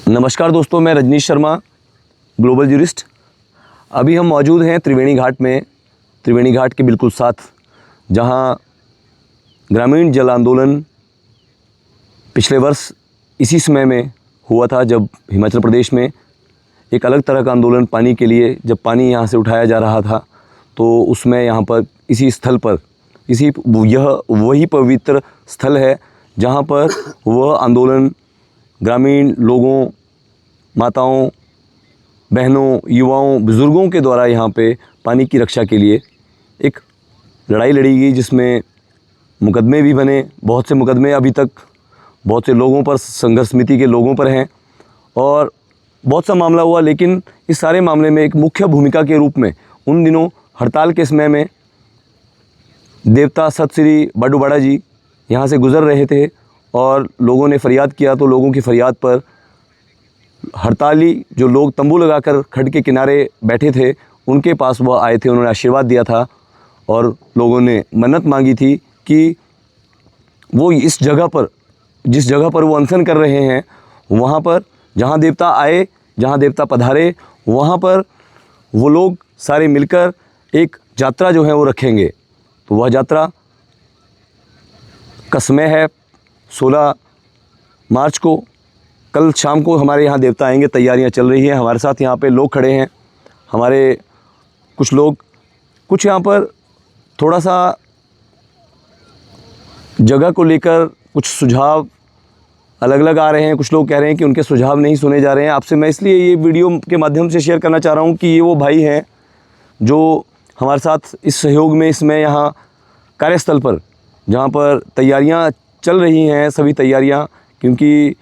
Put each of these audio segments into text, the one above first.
नमस्कार दोस्तों, मैं रजनीश शर्मा, ग्लोबल जूरिस्ट। अभी हम मौजूद हैं त्रिवेणी घाट में, त्रिवेणी घाट के बिल्कुल साथ, जहां ग्रामीण जल आंदोलन पिछले वर्ष इसी समय में हुआ था, जब हिमाचल प्रदेश में एक अलग तरह का आंदोलन पानी के लिए, जब पानी यहां से उठाया जा रहा था, तो उसमें यहाँ पर इसी स्थल पर यह वही पवित्र स्थल है जहाँ पर वह आंदोलन ग्रामीण लोगों, माताओं, बहनों, युवाओं, बुज़ुर्गों के द्वारा यहाँ पे पानी की रक्षा के लिए एक लड़ाई लड़ी गई, जिसमें मुकदमे भी बने। बहुत से मुकदमे अभी तक बहुत से लोगों पर, संघर्ष समिति के लोगों पर हैं, और बहुत सा मामला हुआ। लेकिन इस सारे मामले में एक मुख्य भूमिका के रूप में उन दिनों हड़ताल के समय में देवता सत श्री बडुबाड़ा जी यहाँ से गुज़र रहे थे, और लोगों ने फरियाद किया, तो लोगों की फरियाद पर हड़ताली जो लोग तंबू लगाकर खड्ड के किनारे बैठे थे, उनके पास वह आए थे। उन्होंने आशीर्वाद दिया था, और लोगों ने मन्नत मांगी थी कि वो इस जगह पर, जिस जगह पर वो अनशन कर रहे हैं, वहाँ पर जहाँ देवता आए, जहाँ देवता पधारे, वहाँ पर वो लोग सारे मिलकर एक यात्रा जो है वो रखेंगे। तो वह यात्रा का समय है 16 मार्च को, कल शाम को हमारे यहाँ देवता आएंगे। तैयारियां चल रही हैं। हमारे साथ यहाँ पे लोग खड़े हैं, हमारे कुछ लोग, कुछ यहाँ पर थोड़ा सा जगह को लेकर कुछ सुझाव अलग अलग आ रहे हैं। कुछ लोग कह रहे हैं कि उनके सुझाव नहीं सुने जा रहे हैं। आपसे मैं इसलिए ये वीडियो के माध्यम से शेयर करना चाह रहा हूँ कि ये वो भाई हैं जो हमारे साथ इस सहयोग में, इसमें यहाँ कार्यस्थल पर, जहाँ पर तैयारियाँ चल रही हैं, सभी तैयारियाँ, क्योंकि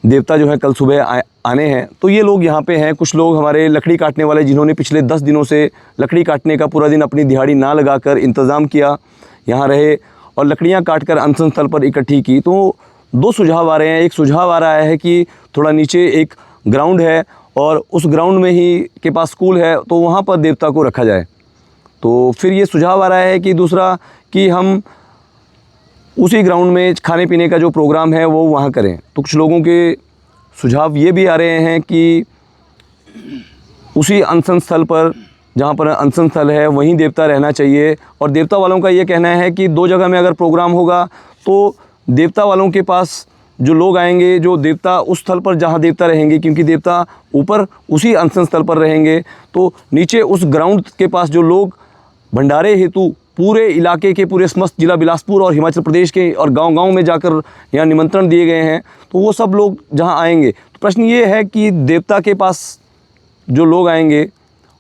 देवता जो है कल सुबह आने हैं, तो ये लोग यहाँ पे हैं। कुछ लोग हमारे लकड़ी काटने वाले, जिन्होंने पिछले 10 दिनों से लकड़ी काटने का पूरा दिन अपनी दिहाड़ी ना लगाकर इंतज़ाम किया, यहाँ रहे और लकड़ियाँ काटकर अनशन स्थल पर इकट्ठी की। तो 2 सुझाव आ रहे हैं। एक सुझाव आ रहा है कि थोड़ा नीचे एक ग्राउंड है, और उस ग्राउंड में ही के पास स्कूल है, तो वहाँ पर देवता को रखा जाए। तो फिर ये सुझाव आ रहा है कि दूसरा, कि हम उसी ग्राउंड में खाने पीने का जो प्रोग्राम है वो वहाँ करें। तो कुछ लोगों के सुझाव ये भी आ रहे हैं कि उसी अनशन स्थल पर, जहाँ पर अनशन स्थल है, वहीं देवता रहना चाहिए। और देवता वालों का ये कहना है कि 2 जगह में अगर प्रोग्राम होगा, तो देवता वालों के पास जो लोग आएंगे, जो देवता उस स्थल पर जहाँ देवता रहेंगे, क्योंकि देवता ऊपर उसी अनशन स्थल पर रहेंगे, तो नीचे उस ग्राउंड के पास जो लोग भंडारे हेतु पूरे इलाके के, पूरे समस्त जिला बिलासपुर और हिमाचल प्रदेश के और गांव-गांव में जाकर यहाँ निमंत्रण दिए गए हैं, तो वो सब लोग जहाँ आएंगे। तो प्रश्न ये है कि देवता के पास जो लोग आएंगे,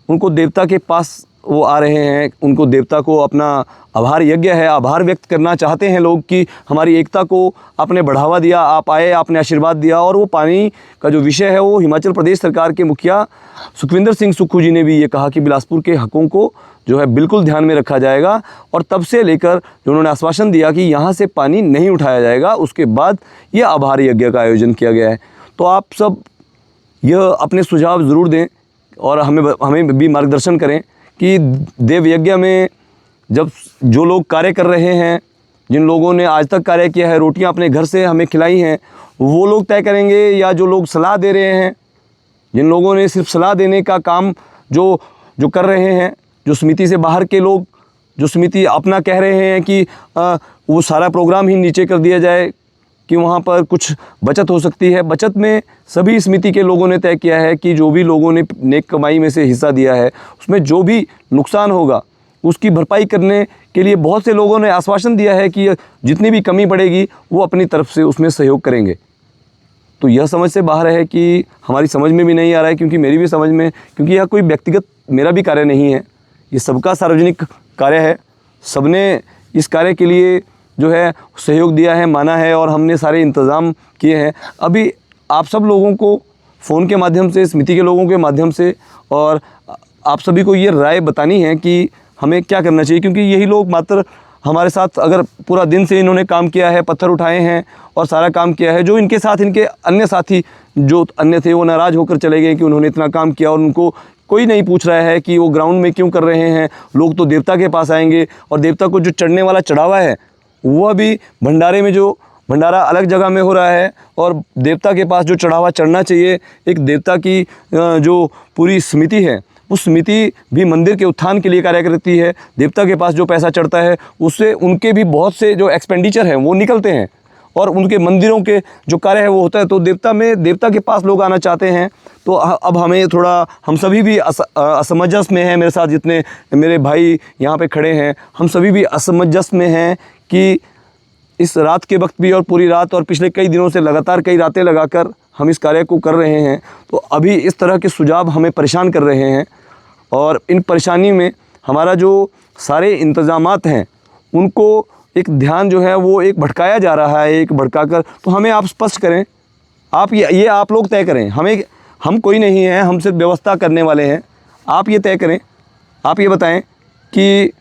उनको देवता के पास वो आ रहे हैं, उनको देवता को अपना आभार यज्ञ है, आभार व्यक्त करना चाहते हैं लोग कि हमारी एकता को आपने बढ़ावा दिया, आप आए, आपने आशीर्वाद दिया। और वो पानी का जो विषय है, वो हिमाचल प्रदेश सरकार के मुखिया सुखविंदर सिंह सुक्खू जी ने भी ये कहा कि बिलासपुर के हकों को जो है बिल्कुल ध्यान में रखा जाएगा। और तब से लेकर जो उन्होंने आश्वासन दिया कि यहाँ से पानी नहीं उठाया जाएगा, उसके बाद ये आभार यज्ञ का आयोजन किया गया है। तो आप सब यह अपने सुझाव ज़रूर दें, और हमें भी मार्गदर्शन करें कि देव यज्ञ में जब जो लोग कार्य कर रहे हैं, जिन लोगों ने आज तक कार्य किया है, रोटियां अपने घर से हमें खिलाई हैं, वो लोग तय करेंगे, या जो लोग सलाह दे रहे हैं, जिन लोगों ने सिर्फ सलाह देने का काम जो कर रहे हैं, जो समिति से बाहर के लोग, जो समिति अपना कह रहे हैं कि वो सारा प्रोग्राम ही नीचे कर दिया जाए, कि वहाँ पर कुछ बचत हो सकती है। बचत में सभी समिति के लोगों ने तय किया है कि जो भी लोगों ने नेक कमाई में से हिस्सा दिया है, उसमें जो भी नुकसान होगा उसकी भरपाई करने के लिए बहुत से लोगों ने आश्वासन दिया है कि जितनी भी कमी पड़ेगी वो अपनी तरफ से उसमें सहयोग करेंगे। तो यह समझ से बाहर है, कि हमारी समझ में भी नहीं आ रहा है, क्योंकि मेरी भी समझ में, क्योंकि यह कोई व्यक्तिगत मेरा भी कार्य नहीं है, ये सबका सार्वजनिक कार्य है। सबने इस कार्य के लिए जो है सहयोग दिया है, माना है, और हमने सारे इंतज़ाम किए हैं। अभी आप सब लोगों को फ़ोन के माध्यम से, समिति के लोगों के माध्यम से, और आप सभी को ये राय बतानी है कि हमें क्या करना चाहिए, क्योंकि यही लोग मात्र हमारे साथ, अगर पूरा दिन से इन्होंने काम किया है, पत्थर उठाए हैं और सारा काम किया है, जो इनके साथ इनके अन्य साथी जो अन्य थे, वो नाराज़ होकर चले गए कि उन्होंने इतना काम किया, और उनको कोई नहीं पूछ रहा है कि वो ग्राउंड में क्यों कर रहे हैं। लोग तो देवता के पास आएंगे, और देवता को जो चढ़ने वाला चढ़ावा है, वह भी भंडारे में जो भंडारा अलग जगह में हो रहा है और देवता के पास जो चढ़ावा चढ़ना चाहिए, एक देवता की जो पूरी समिति है, उस समिति भी मंदिर के उत्थान के लिए कार्य करती है। देवता के पास जो पैसा चढ़ता है उससे उनके भी बहुत से जो एक्सपेंडिचर हैं वो निकलते हैं और उनके मंदिरों के जो कार्य है वो होता है। तो देवता के पास लोग आना चाहते हैं। तो अब हमें थोड़ा, हम सभी भी असमंजस में हैं। मेरे साथ जितने मेरे भाई यहाँ पे खड़े हैं, हम सभी भी असमंजस में हैं कि इस रात के वक्त भी और पूरी रात और पिछले कई दिनों से लगातार कई रातें लगाकर हम इस कार्य को कर रहे हैं। तो अभी इस तरह के सुझाव हमें परेशान कर रहे हैं और इन परेशानी में हमारा जो सारे इंतज़ामात हैं उनको एक ध्यान जो है वो एक भटकाया जा रहा है, एक भटकाकर। तो हमें आप स्पष्ट करें, आप ये आप लोग तय करें। हम कोई नहीं हैं, हम सिर्फ व्यवस्था करने वाले हैं। आप ये तय करें, आप ये बताएं कि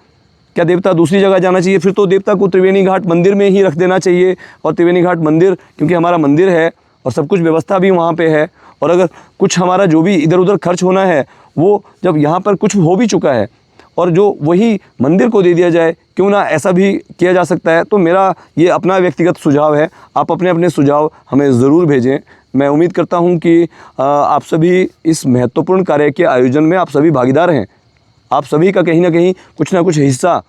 क्या देवता दूसरी जगह जाना चाहिए? फिर तो देवता को त्रिवेणी घाट मंदिर में ही रख देना चाहिए। और त्रिवेणी घाट मंदिर, क्योंकि हमारा मंदिर है और सब कुछ व्यवस्था भी वहाँ पे है, और अगर कुछ हमारा जो भी इधर उधर खर्च होना है वो जब यहाँ पर कुछ हो भी चुका है और जो वही मंदिर को दे दिया जाए, क्यों ना ऐसा भी किया जा सकता है। तो मेरा ये अपना व्यक्तिगत सुझाव है। आप अपने अपने सुझाव हमें ज़रूर भेजें। मैं उम्मीद करता हूँ कि आप सभी इस महत्वपूर्ण कार्य के आयोजन में आप सभी भागीदार हैं। आप सभी का कहीं ना कहीं कुछ ना कुछ हिस्सा,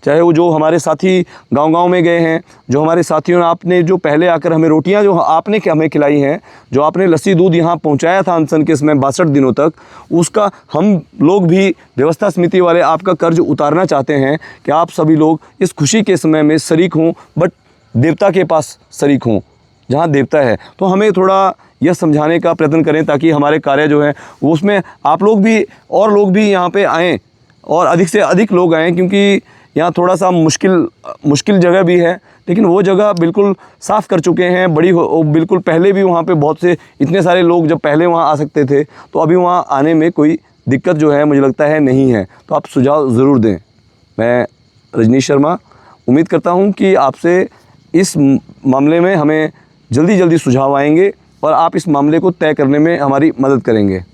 चाहे वो जो हमारे साथी गांव-गांव में गए हैं, जो हमारे साथियों ने, आपने जो पहले आकर हमें रोटियां जो आपने हमें खिलाई हैं, जो आपने लस्सी दूध यहाँ पहुँचाया था अनशन के समय 62 दिनों तक, उसका हम लोग भी व्यवस्था समिति वाले आपका कर्ज उतारना चाहते हैं कि आप सभी लोग इस खुशी के समय में शरीक हों, बट देवता के पास शरीक हों जहाँ देवता है। तो हमें थोड़ा यह समझाने का प्रयत्न करें ताकि हमारे कार्य जो है वो उसमें आप लोग भी और लोग भी यहाँ पे आएँ और अधिक से अधिक लोग आएँ, क्योंकि यहाँ थोड़ा सा मुश्किल जगह भी है, लेकिन वो जगह बिल्कुल साफ़ कर चुके हैं। बिल्कुल पहले भी वहाँ पे बहुत से इतने सारे लोग जब पहले वहाँ आ सकते थे, तो अभी वहाँ आने में कोई दिक्कत जो है मुझे लगता है नहीं है। तो आप सुझाव ज़रूर दें। मैं रजनीश शर्मा उम्मीद करता हूँ कि आपसे इस मामले में हमें जल्दी सुझाव आएंगे और आप इस मामले को तय करने में हमारी मदद करेंगे।